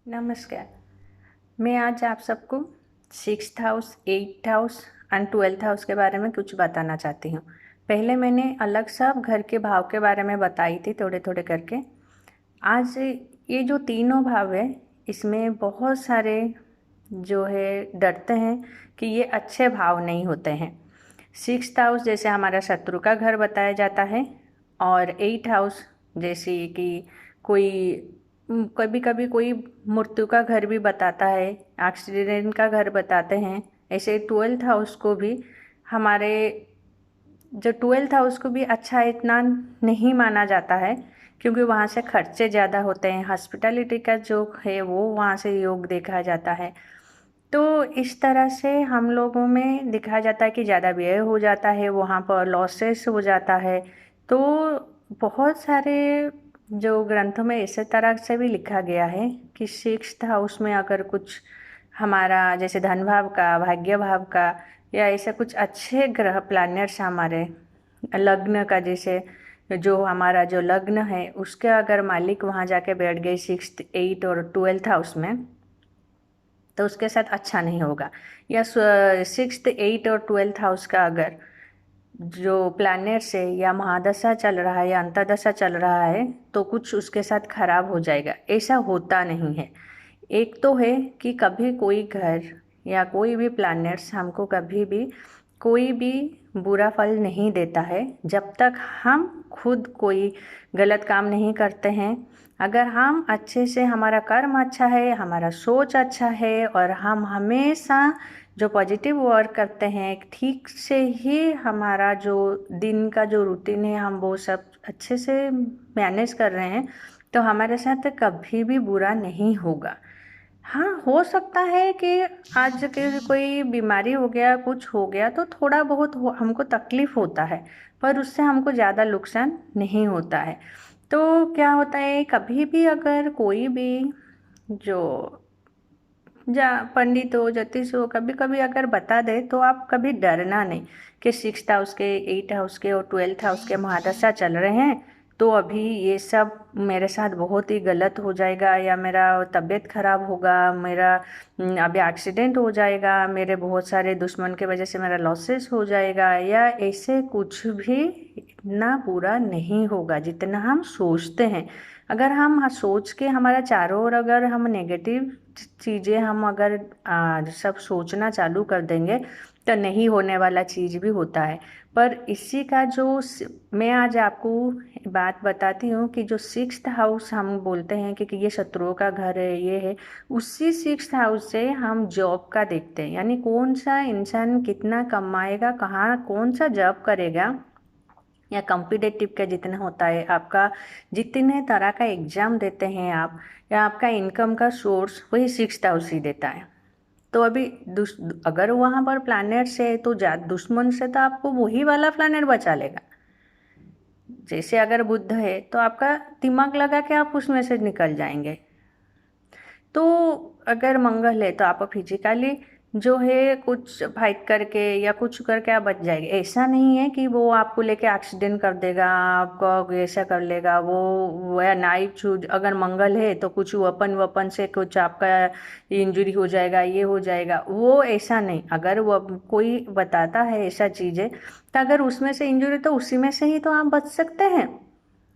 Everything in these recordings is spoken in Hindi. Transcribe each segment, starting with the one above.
नमस्कार। मैं आज आप सबको 6th house, 8th house and 12th house के बारे में कुछ बताना चाहती हूँ। पहले मैंने अलग सब घर के भाव के बारे में बताई थी थोड़े थोड़े करके। आज ये जो तीनों भाव है, इसमें बहुत सारे जो है डरते हैं कि ये अच्छे भाव नहीं होते हैं। 6th हाउस जैसे हमारा शत्रु का घर बताया जाता है, और 8th हाउस जैसे कि कोई कभी कभी कोई मृत्यु का घर भी बताता है, एक्सीडेंट का घर बताते हैं। ऐसे 12th हाउस को भी हमारे जो 12th हाउस को भी अच्छा इतना नहीं माना जाता है, क्योंकि वहाँ से खर्चे ज़्यादा होते हैं। हॉस्पिटैलिटी का जो है वो वहाँ से योग देखा जाता है। तो इस तरह से हम लोगों में दिखाया जाता है कि ज़्यादा व्यय हो जाता है, वहाँ पर लॉसेस हो जाता है। तो बहुत सारे जो ग्रंथों में इस तरह से भी लिखा गया है कि 6th हाउस में अगर कुछ हमारा जैसे धन भाव का, भाग्य भाव का, या ऐसे कुछ अच्छे ग्रह प्लैनेट्स हमारे लग्न का, जैसे जो हमारा जो लग्न है उसके अगर मालिक वहाँ जाके बैठ गए 6th, 8th और 12th हाउस में, तो उसके साथ अच्छा नहीं होगा। या 6th, 8th और 12th हाउस का अगर जो प्लैनेट से या महादशा चल रहा है या अंतर्दशा चल रहा है, तो कुछ उसके साथ खराब हो जाएगा। ऐसा होता नहीं है। एक तो है कि कभी कोई घर या कोई भी प्लैनेट्स हमको कभी भी कोई भी बुरा फल नहीं देता है, जब तक हम खुद कोई गलत काम नहीं करते हैं। अगर हम अच्छे से, हमारा कर्म अच्छा है, हमारा सोच अच्छा है, और हम हमेशा जो पॉजिटिव वर्क करते हैं, ठीक से ही हमारा जो दिन का जो रूटीन है हम वो सब अच्छे से मैनेज कर रहे हैं, तो हमारे साथ कभी भी बुरा नहीं होगा। हाँ, हो सकता है कि आज के कोई बीमारी हो गया, कुछ हो गया, तो थोड़ा बहुत हमको तकलीफ होता है, पर उससे हमको ज़्यादा नुकसान नहीं होता है। तो क्या होता है, कभी भी अगर कोई भी जो पंडित हो, ज्योतिष हो, कभी कभी अगर बता दे, तो आप कभी डरना नहीं कि 6th हाउस के, 8th हाउस के और 12th हाउस के महादशा चल रहे हैं, तो अभी ये सब मेरे साथ बहुत ही गलत हो जाएगा, या मेरा तबीयत खराब होगा, मेरा अभी एक्सीडेंट हो जाएगा, मेरे बहुत सारे दुश्मन के वजह से मेरा लॉसेस हो जाएगा, या ऐसे कुछ भी इतना बुरा नहीं होगा जितना हम सोचते हैं। अगर हम सोच के हमारा चारों ओर अगर हम नेगेटिव चीज़ें हम अगर सब सोचना चालू कर देंगे, तो नहीं होने वाला चीज़ भी होता है। पर इसी का जो मैं आज आपको बात बताती हूँ कि जो 6th हाउस हम बोलते हैं कि ये शत्रुओं का घर है, ये है, उसी 6th हाउस से हम जॉब का देखते हैं। यानी कौन सा इंसान कितना कमाएगा, कहाँ कौन सा जॉब करेगा, या कॉम्पिटिटिव का जितना होता है आपका, जितने तरह का एग्ज़ाम देते हैं आप, या आपका इनकम का सोर्स, वही 6th हाउस ही देता है। तो अभी अगर वहाँ पर प्लैनेट से है, तो दुश्मन से तो आपको वही वाला प्लैनेट बचा लेगा। जैसे अगर बुध है, तो आपका दिमाग लगा के आप उसमें से निकल जाएंगे। तो अगर मंगल है, तो आप फिजिकली जो है कुछ फाइट करके या कुछ करके आप बच जाएंगे। ऐसा नहीं है कि वो आपको लेके एक्सीडेंट कर देगा, आपको ऐसा कर लेगा वो, या नाइफ चूज, अगर मंगल है तो कुछ वपन से कुछ आपका इंजरी हो जाएगा, ये हो जाएगा, वो ऐसा नहीं। अगर वो कोई बताता है ऐसा चीज़ें, तो अगर उसमें से इंजरी, तो उसी में से ही तो आप बच सकते हैं,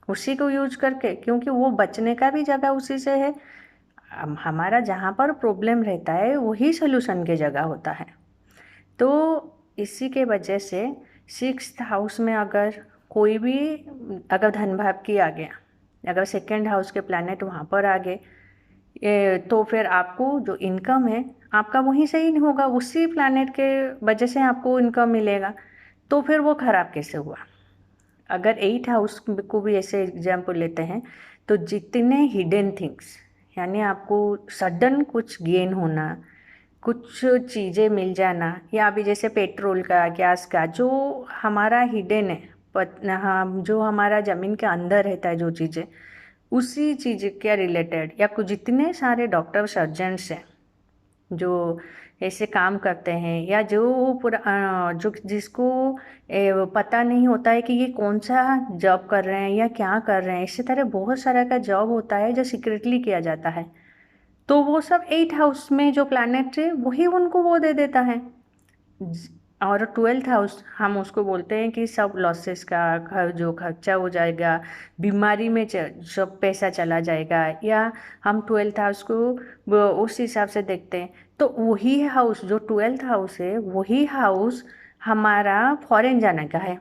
उसी को यूज करके, क्योंकि वो बचने का भी जगह उसी से है। हमारा जहाँ पर प्रॉब्लम रहता है वही सोल्यूशन की जगह होता है। तो इसी के वजह से 6th हाउस में अगर कोई भी, अगर धन भाव की आ गया, अगर 2nd हाउस के प्लैनेट वहाँ पर आ गए, तो फिर आपको जो इनकम है आपका वहीं से ही नहीं होगा, उसी प्लैनेट के वजह से आपको इनकम मिलेगा। तो फिर वो खराब कैसे हुआ। अगर 8th हाउस को भी ऐसे एग्जाम्पल लेते हैं, तो जितने हिडन थिंग्स, यानी आपको सडन कुछ गेन होना, कुछ चीज़ें मिल जाना, या अभी जैसे पेट्रोल का, गैस का, जो हमारा हिडन है, हम जो हमारा ज़मीन के अंदर रहता है जो चीज़ें, उसी चीज़ के रिलेटेड, या कुछ जितने सारे डॉक्टर सर्जन्स हैं जो ऐसे काम करते हैं, या जो पूरा जो जिसको पता नहीं होता है कि ये कौन सा जॉब कर रहे हैं या क्या कर रहे हैं, इसी तरह बहुत सारा का जॉब होता है जो सीक्रेटली किया जाता है। तो वो सब 8 हाउस में जो प्लैनेट है वही उनको वो दे देता है। और 12th हाउस हम उसको बोलते हैं कि सब लॉसेस का जो खर्चा हो जाएगा, बीमारी में सब पैसा चला जाएगा, या हम 12th हाउस को उस हिसाब से देखते हैं। तो वही हाउस जो 12th हाउस है वही हाउस हमारा फॉरेन जाने का है।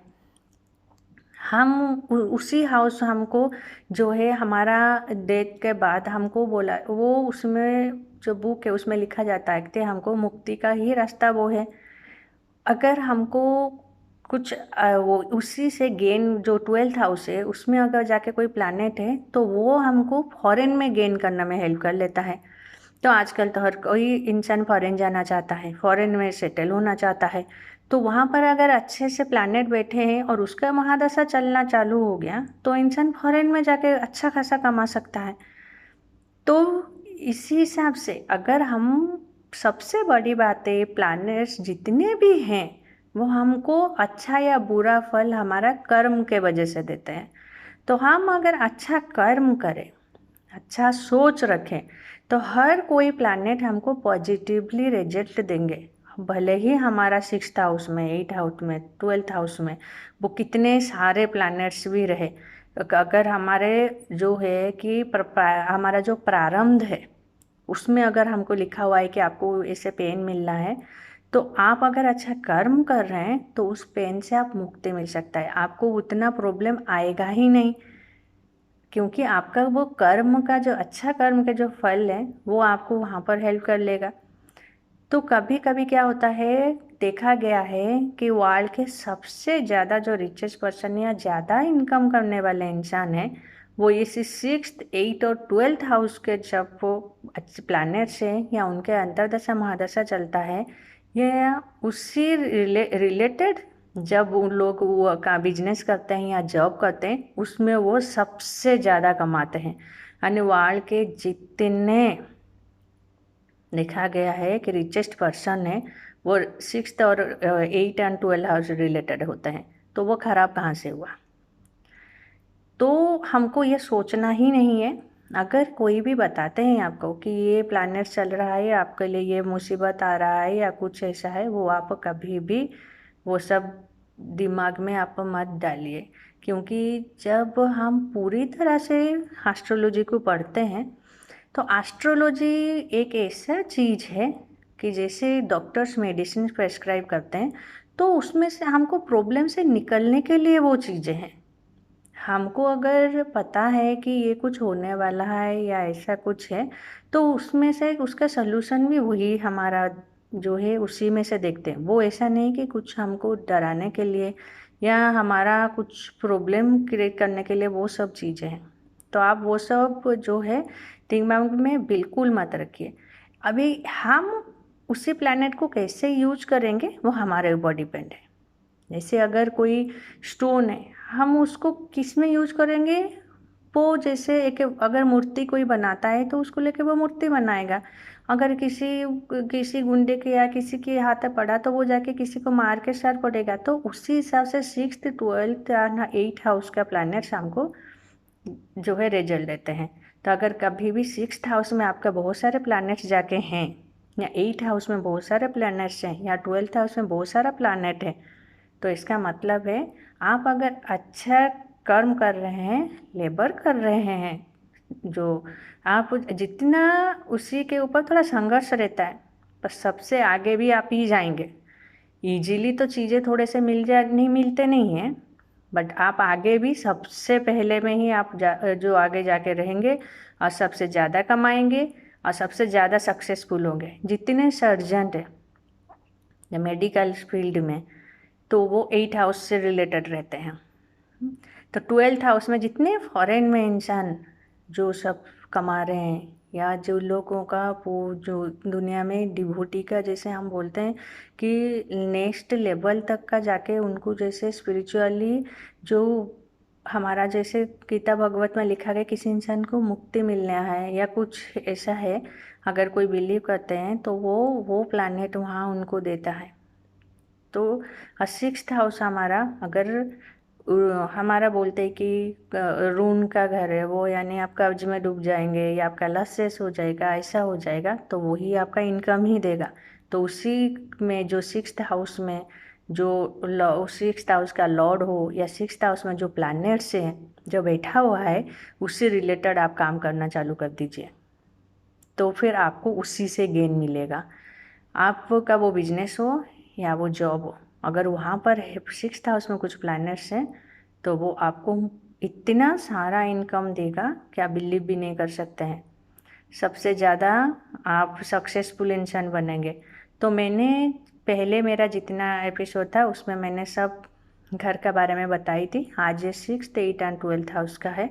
हम उसी हाउस हमको जो है हमारा डेथ के बाद हमको बोला, वो उसमें जो बुक है उसमें लिखा जाता है कि हमको मुक्ति का ही रास्ता वो है। अगर हमको कुछ वो उसी से गेन जो 12th हाउस है उसमें अगर जाके कोई प्लैनेट है तो वो हमको फॉरेन में गेन करने में हेल्प कर लेता है। तो आजकल तो हर कोई इंसान फॉरेन जाना चाहता है, फॉरेन में सेटल होना चाहता है। तो वहाँ पर अगर अच्छे से प्लैनेट बैठे हैं और उसका महादशा चलना चालू हो गया तो इंसान फॉरेन में जाके अच्छा खासा कमा सकता है। तो इसी हिसाब से अगर हम सबसे बड़ी बात है, प्लैनेट्स जितने भी हैं वो हमको अच्छा या बुरा फल हमारा कर्म के वजह से देते हैं। तो हम अगर अच्छा कर्म करें, अच्छा सोच रखें, तो हर कोई प्लैनेट हमको पॉजिटिवली रिजल्ट देंगे। भले ही हमारा 6th हाउस में, 8th हाउस में, 12th हाउस में वो कितने सारे प्लैनेट्स भी रहे, अगर हमारे जो है कि हमारा जो प्रारब्ध है उसमें अगर हमको लिखा हुआ है कि आपको ऐसे पेन मिलना है, तो आप अगर अच्छा कर्म कर रहे हैं तो उस पेन से आप मुक्ति मिल सकता है, आपको उतना प्रॉब्लम आएगा ही नहीं, क्योंकि आपका वो कर्म का जो अच्छा कर्म का जो फल है वो आपको वहाँ पर हेल्प कर लेगा। तो कभी कभी क्या होता है, देखा गया है कि वर्ल्ड के सबसे ज़्यादा जो रिचेस्ट पर्सन या ज़्यादा इनकम करने वाले इंसान हैं वो इसी 6th, 8th और 12th हाउस के जब वो अच्छे प्लैनेट्स हैं या उनके अंतर्दशा महादशा चलता है या उसी रिलेटेड जब उन लोग वो का बिजनेस करते हैं या जॉब करते हैं उसमें वो सबसे ज़्यादा कमाते हैं। यानी वर्ल्ड के जितने देखा गया है कि रिचेस्ट पर्सन है वो 6th और 8th and 12th house related होते हैं। तो वो खराब कहाँ से हुआ? तो हमको ये सोचना ही नहीं है। अगर कोई भी बताते हैं आपको कि ये प्लैनेट चल रहा है, आपके लिए ये मुसीबत आ रहा है या कुछ ऐसा है, वो आप कभी भी वो सब दिमाग में आप मत डालिए। क्योंकि जब हम पूरी तरह से एस्ट्रोलॉजी को पढ़ते हैं तो एस्ट्रोलॉजी एक ऐसा चीज़ है कि जैसे डॉक्टर्स मेडिसिन प्रेस्क्राइब करते हैं तो उसमें से हमको प्रॉब्लम से निकलने के लिए वो चीज़ें हैं। हमको अगर पता है कि ये कुछ होने वाला है या ऐसा कुछ है तो उसमें से उसका सलूशन भी वही हमारा जो है उसी में से देखते हैं। वो ऐसा नहीं कि कुछ हमको डराने के लिए या हमारा कुछ प्रॉब्लम क्रिएट करने के लिए वो सब चीज़ें हैं। तो आप वो सब जो है दिमाग में बिल्कुल मत रखिए। अभी हम उसी प्लैनेट को कैसे यूज करेंगे वो हमारे ऊपर डिपेंड है। जैसे अगर कोई स्टोन है हम उसको किस में यूज करेंगे, वो जैसे एक अगर मूर्ति कोई बनाता है तो उसको लेके वो मूर्ति बनाएगा। अगर किसी किसी गुंडे के या किसी के हाथ में पड़ा तो वो जाके किसी को मार के सर पड़ेगा। तो उसी हिसाब से 6th, 12th या 8th हाउस का प्लैनेट्स हमको जो है रिजल्ट देते हैं। तो अगर कभी भी 6th हाउस में आपका बहुत सारे प्लैनेट्स जाके हैं या 8th हाउस में बहुत सारे प्लैनेट्स हैं या 12th हाउस में बहुत सारा प्लैनेट है, तो इसका मतलब है आप अगर अच्छा कर्म कर रहे हैं, लेबर कर रहे हैं, जो आप जितना उसी के ऊपर थोड़ा संघर्ष रहता है, पर सबसे आगे भी आप ही जाएंगे। इजीली तो चीज़ें थोड़े से नहीं मिलते नहीं हैं, बट आप आगे भी सबसे पहले में ही आप जो आगे जाके रहेंगे और सबसे ज़्यादा कमाएंगे और सबसे ज़्यादा सक्सेसफुल होंगे। जितने सर्जन है मेडिकल फील्ड में तो वो 8th हाउस से रिलेटेड रहते हैं। तो 12th हाउस में जितने फॉरेन में इंसान जो सब कमा रहे हैं या जो लोगों का वो जो दुनिया में डिवोटी का जैसे हम बोलते हैं कि नेक्स्ट लेवल तक का जाके उनको जैसे स्पिरिचुअली जो हमारा जैसे गीता भगवत में लिखा गया किसी इंसान को मुक्ति मिलना है या कुछ ऐसा है, अगर कोई बिलीव करते हैं तो वो प्लैनेट वहाँ उनको देता है। तो 6th हाउस हमारा अगर हमारा बोलते हैं कि रून का घर है वो, यानी आप कर्ज में डूब जाएंगे या आपका लॉसेस हो जाएगा, ऐसा हो जाएगा, तो वही आपका इनकम ही देगा। तो उसी में जो सिक्स्थ हाउस में जो सिक्स्थ हाउस का लॉर्ड हो या सिक्स्थ हाउस में जो प्लैनेट्स है जो बैठा हुआ है, उससे रिलेटेड आप काम करना चालू कर दीजिए, तो फिर आपको उसी से गेन मिलेगा। आपका वो बिजनेस हो या वो जॉब हो, अगर वहाँ पर सिक्स्थ हाउस में कुछ प्लैनेट्स हैं तो वो आपको इतना सारा इनकम देगा कि आप बिलीव भी नहीं कर सकते हैं। सबसे ज़्यादा आप सक्सेसफुल इंसान बनेंगे। तो मैंने पहले मेरा जितना एपिसोड था उसमें मैंने सब घर का बारे में बताई थी। आज ये sixth, eight and 12th house का है।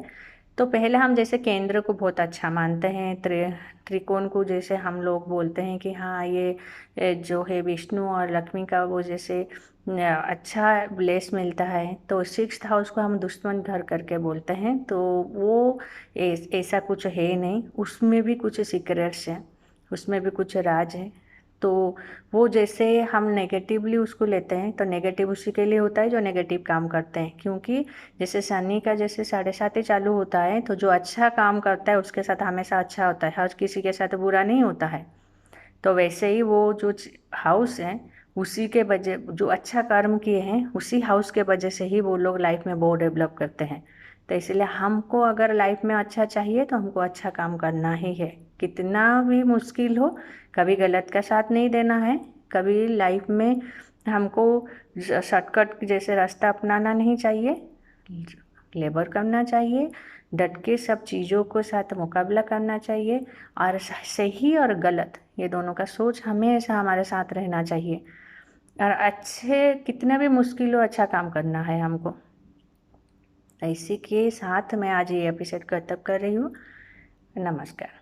तो पहले हम जैसे केंद्र को बहुत अच्छा मानते हैं, त्रिकोण को जैसे हम लोग बोलते हैं कि हाँ ये जो है विष्णु और लक्ष्मी का वो जैसे अच्छा ब्लेस मिलता है, तो सिक्स्थ हाउस को हम दुश्मन घर करके बोलते हैं। तो वो ऐसा कुछ है नहीं, उसमें भी कुछ सीक्रेट्स हैं, उसमें भी कुछ राज है। तो वो जैसे हम नेगेटिवली उसको लेते हैं तो नेगेटिव उसी के लिए होता है जो नेगेटिव काम करते हैं, क्योंकि जैसे शनि का जैसे 7.5 चालू होता है तो जो अच्छा काम करता है उसके साथ हमेशा अच्छा होता है, हर किसी के साथ बुरा नहीं होता है। तो वैसे ही वो जो हाउस है उसी के वजह जो अच्छा कर्म किए हैं उसी हाउस के वजह से ही वो लोग लाइफ में बहुत डेवलप करते हैं। तो इसलिए हमको अगर लाइफ में अच्छा चाहिए तो हमको अच्छा काम करना ही है, कितना भी मुश्किल हो। कभी गलत का साथ नहीं देना है, कभी लाइफ में हमको शॉर्टकट जैसे रास्ता अपनाना नहीं चाहिए, लेबर करना चाहिए, डट के सब चीज़ों को साथ मुकाबला करना चाहिए। और सही और गलत ये दोनों का सोच हमेशा हमारे साथ रहना चाहिए। और अच्छे कितना भी मुश्किल हो अच्छा काम करना है हमको। इसी के साथ मैं आज ये एपिसोड खत्म कर रही हूँ। नमस्कार।